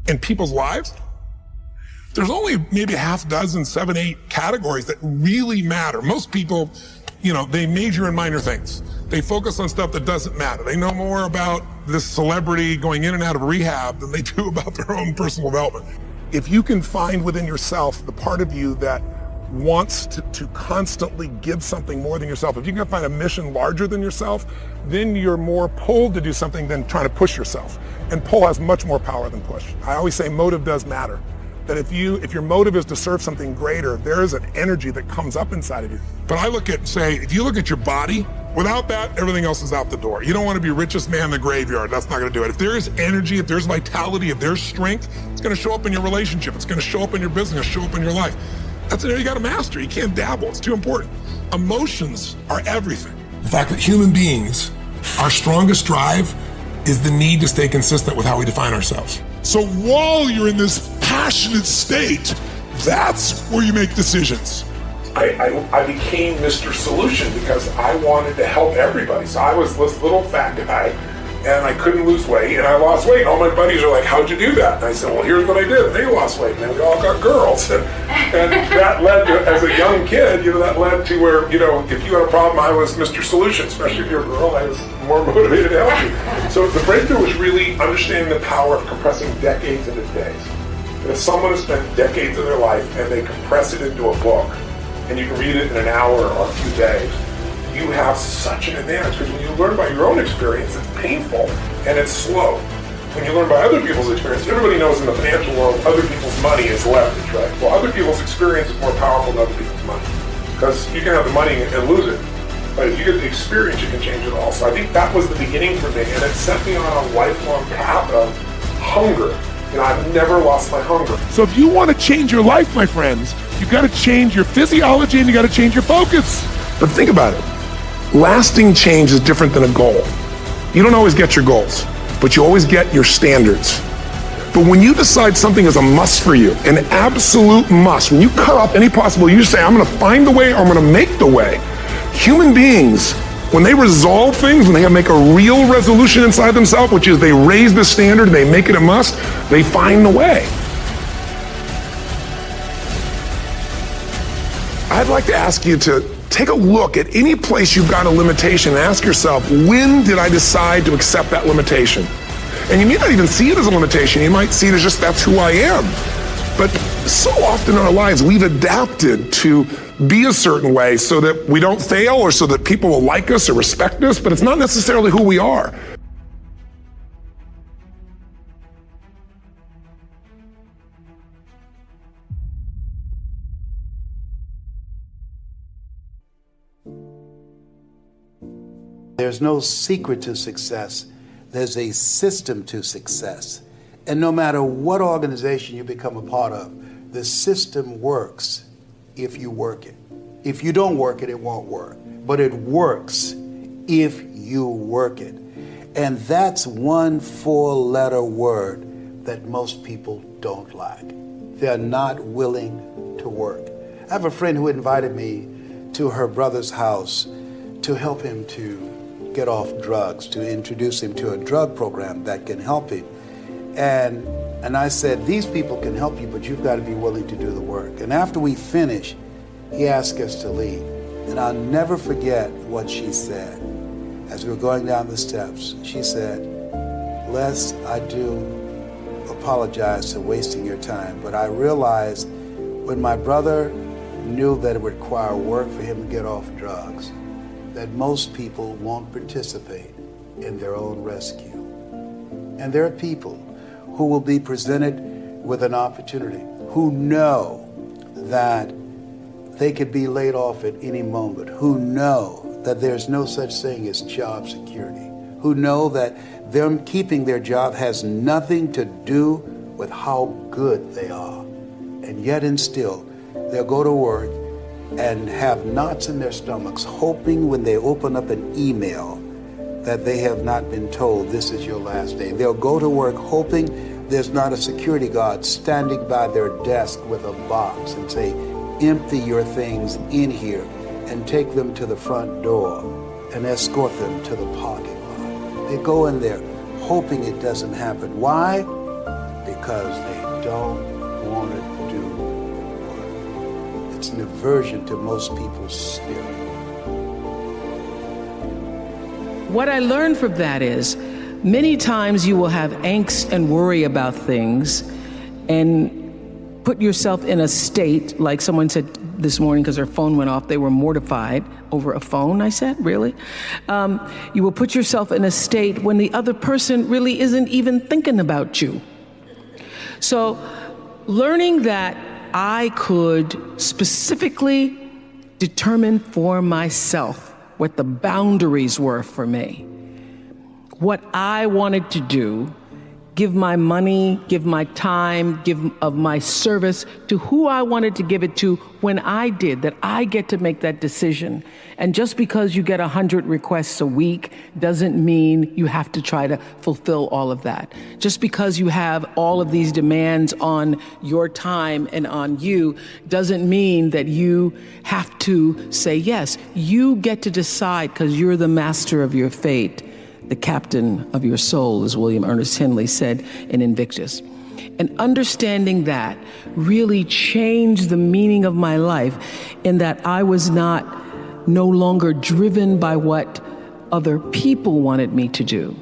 in people's lives, there's only maybe a half dozen, 7, 8 categories that really matter. Most people, they major in minor things. They focus on stuff that doesn't matter. They know more about this celebrity going in and out of rehab than they do about their own personal development. If you can find within yourself the part of you that wants to constantly give something more than yourself, if you can find a mission larger than yourself, then you're more pulled to do something than trying to push yourself. And pull has much more power than push. I always say motive does matter. That if your motive is to serve something greater, there is an energy that comes up inside of you. But I if you look at your body, without that, everything else is out the door. You don't want to be richest man in the graveyard. That's not going to do it. If there is energy, if there's vitality, if there's strength, it's going to show up in your relationship. It's going to show up in your business, show up in your life. That's an area you got to master. You can't dabble. It's too important. Emotions are everything. The fact that human beings, our strongest drive is the need to stay consistent with how we define ourselves. So while you're in this passionate state, that's where you make decisions. I became Mr. Solution because I wanted to help everybody. So I was this little fat guy and I couldn't lose weight and I lost weight. And all my buddies are like, how'd you do that? And I said, well, here's what I did. And they lost weight and then we all got girls. And that led to, as a young kid, that led to where, if you had a problem, I was Mr. Solution, especially if you're a girl, I was more motivated to help you. So the breakthrough was really understanding the power of compressing decades into days. And if someone has spent decades of their life and they compress it into a book, and you can read it in an hour or a few days, you have such an advantage, because when you learn by your own experience, it's painful and it's slow. When you learn by other people's experience, everybody knows in the financial world, other people's money is leverage, right? Well, other people's experience is more powerful than other people's money, because you can have the money and lose it. But if you get the experience, you can change it all. So I think that was the beginning for me, and it set me on a lifelong path of hunger. I've never lost my hunger. So if you want to change your life, my friends, you got to change your physiology and you got to change your focus. But think about it. Lasting change is different than a goal. You don't always get your goals, but you always get your standards. But when you decide something is a must for you, an absolute must, when you cut off any possible, you say, I'm going to find the way or I'm going to make the way. Human beings, when they resolve things, when they make a real resolution inside themselves, which is they raise the standard, they make it a must, they find the way. I'd like to ask you to take a look at any place you've got a limitation and ask yourself, when did I decide to accept that limitation? And you may not even see it as a limitation. You might see it as just that's who I am. But so often in our lives, we've adapted to be a certain way so that we don't fail or so that people will like us or respect us, but it's not necessarily who we are. There's no secret to success. There's a system to success. And no matter what organization you become a part of, the system works if you work it. If you don't work it, it won't work. But it works if you work it. And that's one 4-letter word that most people don't like. They're not willing to work. I have a friend who invited me to her brother's house to help him to get off drugs, to introduce him to a drug program that can help him. And I said, these people can help you, but you've got to be willing to do the work. And after we finished, he asked us to leave. And I'll never forget what she said. As we were going down the steps, she said, Les, I do apologize for wasting your time, but I realized when my brother knew that it would require work for him to get off drugs, that most people won't participate in their own rescue. And there are people who will be presented with an opportunity, who know that they could be laid off at any moment, who know that there's no such thing as job security, who know that them keeping their job has nothing to do with how good they are. And yet and still, they'll go to work and have knots in their stomachs, hoping when they open up an email that they have not been told this is your last day. They'll go to work hoping there's not a security guard standing by their desk with a box and say, empty your things in here and take them to the front door and escort them to the parking lot. They go in there hoping it doesn't happen. Why? because they don't want to do work. It's an aversion to most people's spirit. What I learned from that is, many times you will have angst and worry about things and put yourself in a state, like someone said this morning because their phone went off, they were mortified over a phone. I said, really? You will put yourself in a state when the other person really isn't even thinking about you. So learning that I could specifically determine for myself what the boundaries were for me, what I wanted to do, give my money, give my time, give of my service to who I wanted to give it to when I did, that I get to make that decision. And just because you get 100 requests a week doesn't mean you have to try to fulfill all of that. Just because you have all of these demands on your time and on you doesn't mean that you have to say yes. You get to decide because you're the master of your fate. The captain of your soul, as William Ernest Henley said in Invictus. And understanding that really changed the meaning of my life in that I was no longer driven by what other people wanted me to do,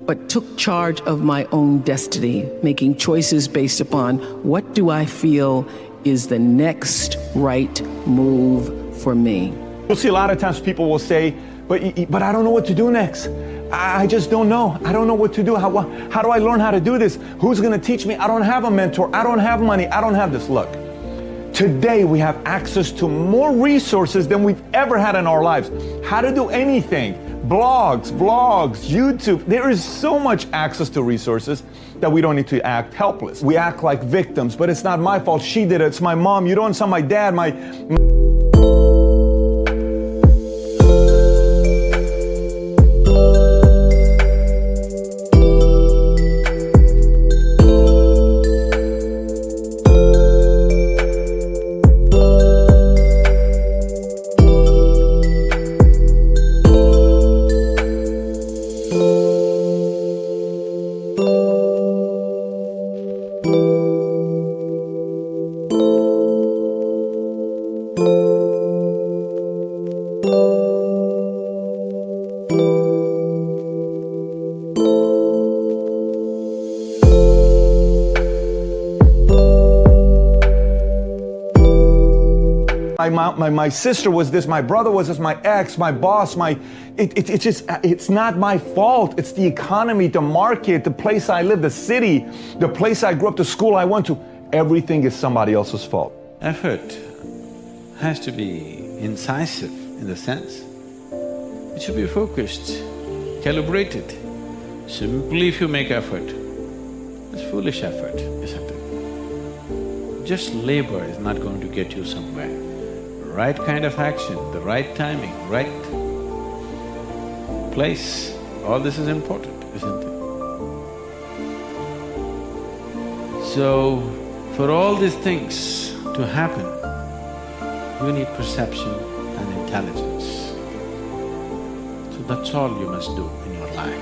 but took charge of my own destiny, making choices based upon what do I feel is the next right move for me. You'll see a lot of times people will say, but I don't know what to do next. I just don't know. I don't know what to do. How do I learn how to do this? Who's going to teach me? I don't have a mentor. I don't have money. I don't have this. Look, today we have access to more resources than we've ever had in our lives. How to do anything. Blogs, vlogs, YouTube. There is so much access to resources that we don't need to act helpless. We act like victims, but it's not my fault. She did it. It's my mom. You don't saw my dad. My sister was this, my brother was this, my ex, my boss, it's not my fault. It's the economy, the market, the place I live, the city, the place I grew up, the school I went to. Everything is somebody else's fault. Effort has to be incisive in the sense, it should be focused, calibrated. Simply if you make effort, it's foolish effort, isn't it? Just labor is not going to get you somewhere. Right kind of action, the right timing, right place, all this is important, isn't it? So, for all these things to happen, you need perception and intelligence. So that's all you must do in your life.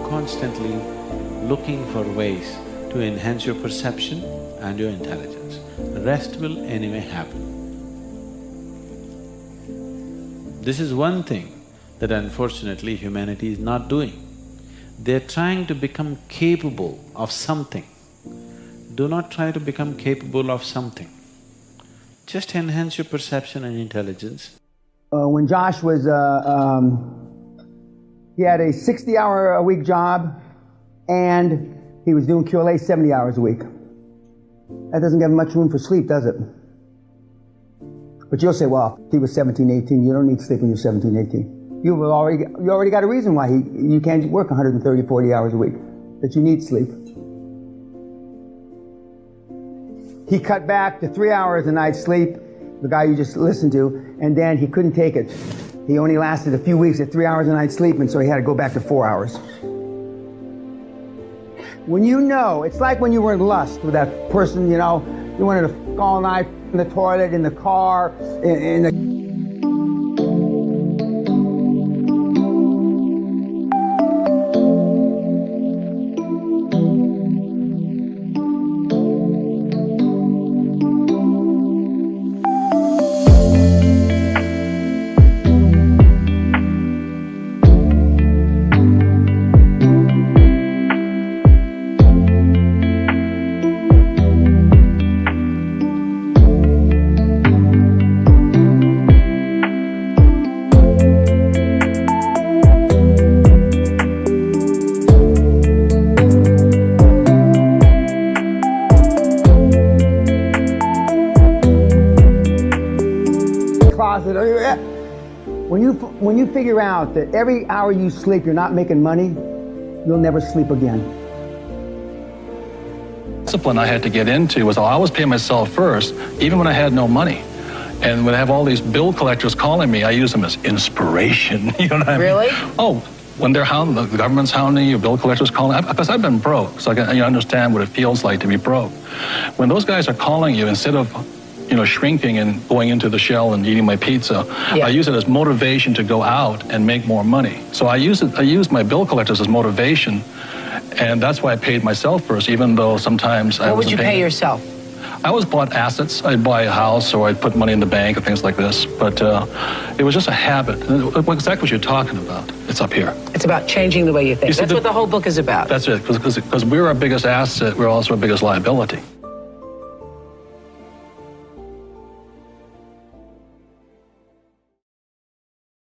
Constantly looking for ways to enhance your perception and your intelligence. The rest will anyway happen. This is one thing that unfortunately humanity is not doing. They're trying to become capable of something. Do not try to become capable of something. Just enhance your perception and intelligence. When Josh was, he had a 60-hour-a-week job and he was doing QLA 70 hours a week. That doesn't give him much room for sleep, does it? But you'll say, well, he was 17, 18, you don't need sleep when you're 17, 18. You already got a reason why you can't work 130, 40 hours a week, that you need sleep. He cut back to 3 hours a night sleep, the guy you just listened to, and then he couldn't take it. He only lasted a few weeks at 3 hours a night sleep, and so he had to go back to 4 hours. When you know, it's like when you were in lust with that person, you know, you wanted to f*** all night in the toilet, in the car, in the... when you figure out that every hour you sleep you're not making money, you'll never sleep again. Discipline I had to get into was I always pay myself first, even when I had no money. And when I have all these bill collectors calling me, I use them as inspiration. You know what I mean? Really? Oh, when they're hounding, the government's hounding you, bill collectors calling, because I've been broke, so I can understand what it feels like to be broke. When those guys are calling you, instead of shrinking and going into the shell and eating my pizza, Yeah. I use it as motivation to go out and make more money. So I use my bill collectors as motivation, and that's why I paid myself first, even though sometimes I wasn't paying. What would you pay yourself? I always bought assets. I'd buy a house or I'd put money in the bank and things like this. But it was just a habit. Exactly what you're talking about. It's up here. It's about changing the way you think. That's what the whole book is about. That's it. Because we're our biggest asset. We're also our biggest liability.